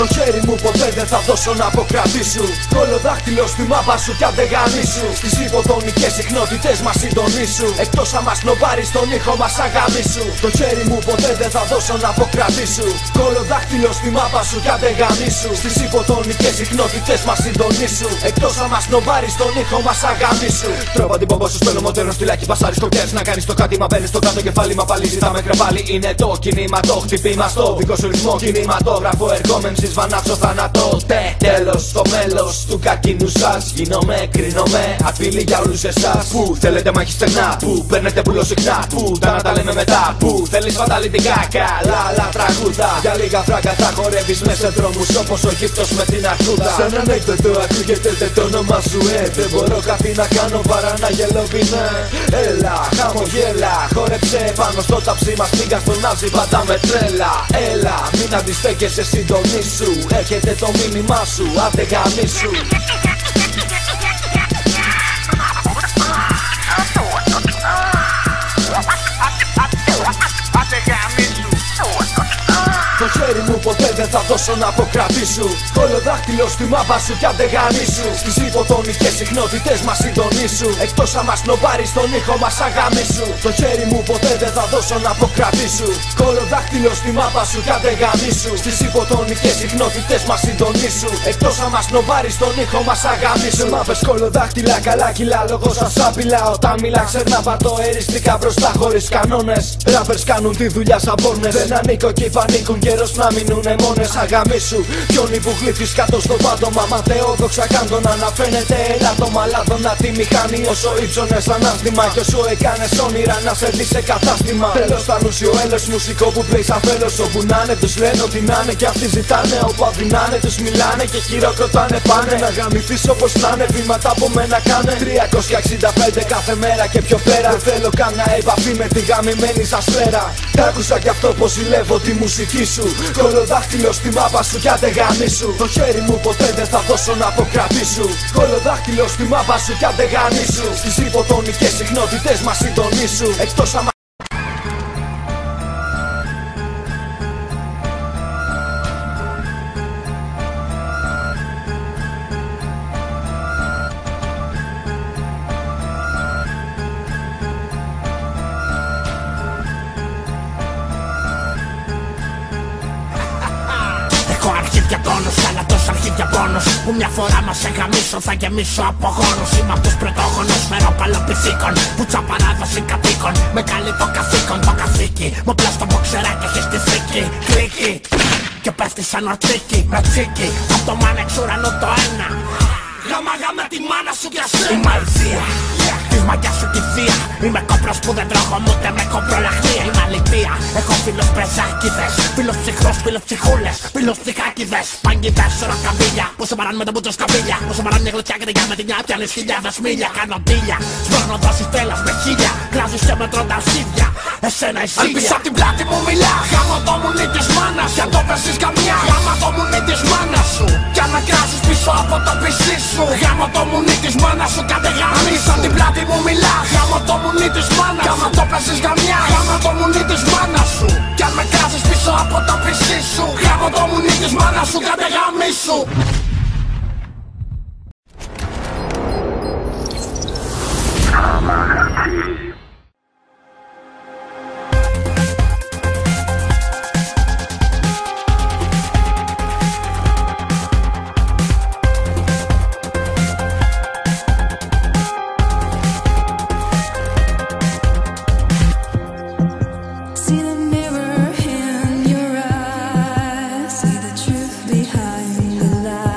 Το χέρι μου ποτέ δεν θα δώσω να αποκρατήσω. Κολοδάχτυλο στη μάπα σου κι αν δεν γαμίσου. Στις υποτονικές συχνότητες μας συντονίσου. Εκτός άμα σνοπάρεις τον ήχο μας αγαμίσου. Το χέρι μου ποτέ δεν θα δώσω να αποκρατήσω. Κολοδάχτυλο στη μάπα σου κι αν δεν γαμίσου. Στις υποτονικές συχνότητες μας συντονίσου. Εκτός άμα σνοπάρεις τον ήχο μας αγαμίσου. Τρόπα την πομπό σου στο μοντέρνο στυλάκι. Πασάρεις το κέρς να κάνεις το κάτι. Μα μπαίνεις στο κάτω κεφάλι. Μα πάλι ζητάμε κρεβάλι. Είναι το κίνημα, το χτυπήμα στο δικό σου ρυθμό. Κινηματόγραφο εργόμενσης βανάψω θάνατο. Τέλος στο μέλος του κακίνου σας. Γίνομαι, κρίνομαι, απειλή για όλους εσάς. Που θέλετε μάχη στενά, που παίρνετε πουλο συχνά. Που τα λέμε μετά, που θέλεις φανταλητικά. Καλά τραγούδα, για λίγα φράγκα θα χορεύεις μέσα σε δρόμους όπως ο Αιγύπτος με την αρκούδα. Σαν ανέκδοτο ακούγεται το όνομα σου, δεν μπορώ κάτι να κάνω παρά να γελοβίνε. Έλα, χαμογέλα, χόρεψε πάνω στο ταψί μας. Πήγα στον Νάζι πάντα με τρέλα. Έλα, μην αντιστέκεσαι, συντονίσου. Έρχεται το μήνυμά σου, άντε γαμίσου. Το χέρι μου ποτέ δεν θα δώσω να αποκρατήσω. Κολοδάχτυλο στη μάπα σου κι αν δεν γαμίσου. Στις υποτονικές συχνότητες μας συντονίσου. Εκτός άμα σνοπάρεις τον ήχο μας αγαμίσου. Το χέρι μου ποτέ δεν θα δώσω να αποκρατήσω. Κολοδάχτυλο στη μάπα σου κι αν δεν γαμίσου. Στις υποτονικές συχνότητες μας συντονίσου. Εκτός άμα σνοπάρεις τον ήχο μας αγαμίσου. Σε μάπες κολοδάχτυλα καλά κιλά λόγω σας άπειλα. Όταν μιλά ξερνά παρτοεριστικά μπροστά χωρίς κανόνες. Ράπερς κάνουν τη δουλειά σαν πόρνες. Δεν ανήκω κι πανίκουν. Καιρός να μείνουνε μόνες αγαμίσου. Πιόνι που γλύφεις κάτω στο πάτωμα. Ματαιόδοξα κάντονα να φαίνεται ελάττωμα. Λάδωνα τη μηχανή όσο ύψωνες ανάστημα. Κι όσο έκανες όνειρα να σε δεις σε κατάστημα. Τέλος θα νουσιο έλος μουσικό που πλέει σαν φέλος. Όπου να'ναι τους λένε ότι να'ναι κι αυτοί ζητάνε. Όπου αδυνάνε τους μιλάνε και χειροκροτάνε πάνε. Να γαμηθείς όπως να'ναι, βήματα από μένα κάνε. 365 κάθε μέρα και πιο πέρα. Δεν θέλω καμιά επαφή με τη γαμημένη σας σφαίρα. Τ' άκουσα κι αυτό πως ζηλεύω τη μουσική σου. Κολοδάχτυλο στη μάπα σου κι άντε γαμίσου. Το χέρι μου ποτέ δεν θα δώσω να αποκρατήσω. Κολοδάχτυλο στη μάπα σου κι άντε γαμίσου. Στις υποτονικές συχνότητες μας συντονίσου. Εκτός άμα αρχίδια τόνος, αλλά τόσα αρχίδια πόνος. Που μια φορά μας εγαμίσω θα γεμίσω από γόνος. Είμαι αυτός πρωτόγονος, φερόπαλο πυθίκων. Πουτσα παράδοση κατοίκων, με καλεί το καθήκον, το καθήκη. Μου πλάς το μποξεράκι έχει στη θήκη. Κλίκι και πέφτει σαν ορτίκι, με τσίκι. Απ' το μάνεξ ουρανού το ένα. Γάμα τη μάνα σου κι εσύ. Είμαι αηδία, της μαγιάς σου τη θεία. Είμαι κόπρος που δεν τρώγω ούτε με κοπρολαχτία. Είμαι αλήθεια, έχω φίλους πεζάκιδες. Φίλους ψυχρούς, φίλους ψυχούλες. Φίλους ψυχάκιδες, παγγιδές, ροκαμπίλια. Που σε μαράνε με τα μπούτσο σκαμπίλια. Που σε μαράνε μια γλωτιά και την με την άπια. Λες χιλιάδες μίλια, κάνω ντύλια. Σπρώχνω δόσεις τέλος με χίλια. Κράζεις και με τρώντα αρχίδια. Εσένα η ζήλια. Αν πεις απ' την πλάτη μου μιλά. Γάμα το μουνί της μάνας. Κι αν το πέσεις καμιά. Γάμα το μουνί της μάνας σου. Κι αν με κράζεις πίσω από το πισί σου. Γάμα το μουνί της μάνας σου. Κι αν δεν γαμίσεις απ' την πλάτη μου μιλά. Γάμα το μουνί της μάνας. Κι άμα το πέσεις καμιά. Γάμα το μουνί της μάνας σου. Κι αν με κράζεις πίσω από το πισί σου. Γάμα το μουνί της μάνας σου. Κι αν δεν γαμίσου. See the truth behind the lie.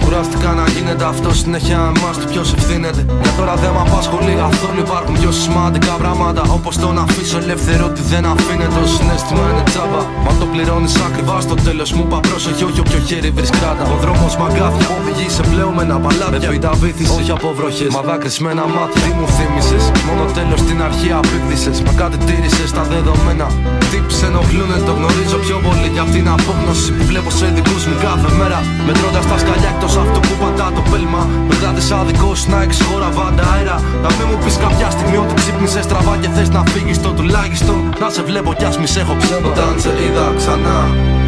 Κουράστηκα να γίνεται αυτό συνέχεια εμάς του ποιος ευθύνεται. Για τώρα δεν μ' απασχολεί καθόλου, υπάρχουν πιο σημαντικά πράγματα, όπως το να αφήσω ελεύθερο ότι δεν αφήνεται. Το συνέστημα είναι τσάμπα, μα το πληρώνεις ακριβά στο τέλος. Μου είπα πρόσεχε, όχι όποιο χέρι βρεις κράτα. Ο δρόμος μαγκάθια, οδηγεί σε πλέωμενα παλάτια. Με πίτα βύθισες, όχι από βροχές, μα δάκρυσμένα μάτια. Τι μου θύμισες, μόνο τέλος στην αρχή απίκδισες. Μα κάτι τήρησες τα δεδομένα. Τύποι σε ενοχλούνε, το γνωρίζω πιο πολύ για αυτήν την απόγνωση που βλέπω σε δικούς μου κάθε μέρα. Μετρώντας τα σκαλιά εκτός αυτό που πατά το πέλμα. Μετά της άδικος να έχεις χώρα βάντα αέρα. Να μην μου πεις κάποια στιγμή ότι ξύπνησες στραβά και θες να φύγεις το τουλάχιστον. Να σε βλέπω κι ας μη σε έχω ψέμα. Όταν σε είδα ξανά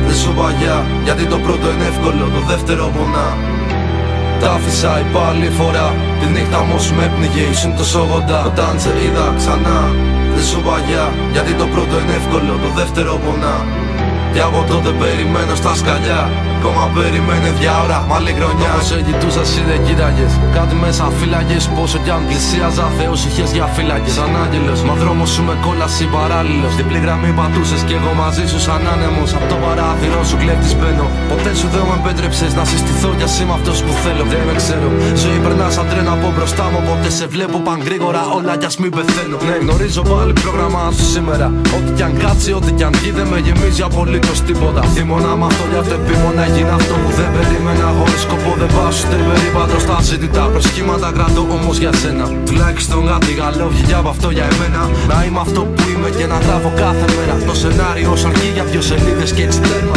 δεν σου παγιά, γιατί το πρώτο είναι εύκολο, το δεύτερο πονά. Τα άφησα είπα άλλη φορά, τη νύχτα όμως με έπνιγε, ήσουν τόσο κοντά. Όταν σε είδα ξανά δεν σου παγιά, γιατί το πρώτο είναι εύκολο, το δεύτερο πονά. Και από τότε περιμένω στα σκαλιά, ακόμα περιμένε 2 ώρα, μ' άλλη χρονιά. Όπως σε κοιτούσα εσύ δεν κοίταγες, κάτι μέσα φύλαγες. Πόσο κι αν πλησίαζα Θεός είχες για φύλακες. Σαν άγγελος, μα δρόμος σου με κόλαση παράλληλος. Διπλή γραμμή πατούσες κι εγώ μαζί σου σαν άνεμος. Απ' το παράθυρο σου κλέφτης μπαίνω. Ποτέ σου δεν με επέτρεψες να συστηθώ κι ας είμαι αυτός που θέλω. Δεν με ξέρω, ζωή περνά σαν τρένα από μπροστά μου. Ποτέ σε βλέπω παν γρήγορα όλα κι ας μην πεθαίνω. Ναι, γνωρίζω πάλι πρόγραμμα σου σήμερα. Ό,τι κι αν κάτσει, ό,τι κι αν βγει δεν με γεμίζει απολύτως τίποτα. Θύμωνα μ' αυτό για αυτεπίμωνα. Έγινα αυτό που δεν περίμενα. Χωρίς σκοπό δεν πάω σου περίπατρο στα ζήτητα. Προσχήματα κρατώ όμως για σένα. Τουλάχιστον κάτι καλό βγήκε από αυτό για εμένα. Να είμαι αυτό που είμαι και να γράφω κάθε μέρα. Το σενάριο όσο αρκεί για 2 σελίδες και έτσι τέρμα.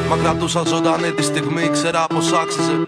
Μα κρατούσα ζωντανή τη στιγμή, ξέρα πως άξιζε.